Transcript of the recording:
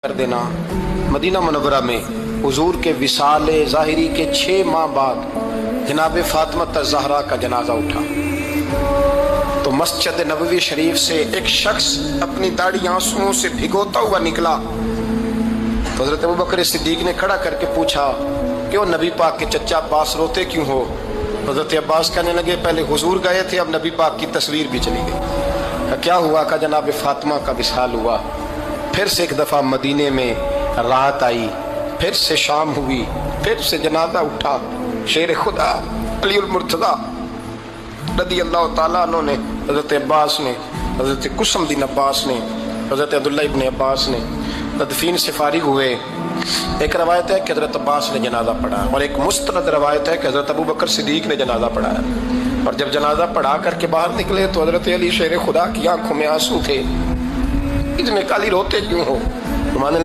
کر دینا مدینہ منورہ میں حضور کے وصال ظاہری کے 6 ماہ بعد جناب فاطمہ الزہرا کا جنازہ اٹھا تو مسجد نبوی شریف سے ایک شخص اپنی داڑھی آنسوؤں سے بھگوتا ہوا نکلا تو حضرت ابوبکر صدیق نے کھڑا کر کے پوچھا کیوں نبی پاک کے چچا عباس روتے کیوں ہو؟ حضرت عباس کہنے لگے پہلے حضور گئے تھے، اب نبی پاک کی تصویر بھی چلی گئی۔ کیا ہوا؟ کہ جناب فاطمہ کا وصال ہوا۔ پھر سے ایک دفعہ مدینے میں رات آئی، پھر سے شام ہوئی، پھر سے جنازہ اٹھا۔ شیر خدا علی المرتضیٰ رضی اللہ تعالیٰ عنہ نے، حضرت عباس نے، حضرت قسم بن عباس نے، حضرت عبداللہ ابن عباس نے تدفین سے فارغ ہوئے۔ ایک روایت ہے کہ حضرت عباس نے جنازہ پڑھا اور ایک مستند روایت ہے کہ حضرت ابوبکر صدیق نے جنازہ پڑھایا، اور جب جنازہ پڑھا کر کے باہر نکلے تو حضرت علی شیر خدا کی آنکھوں میں آنسو تھے۔ اتنے کالی روتے کیوں ہو؟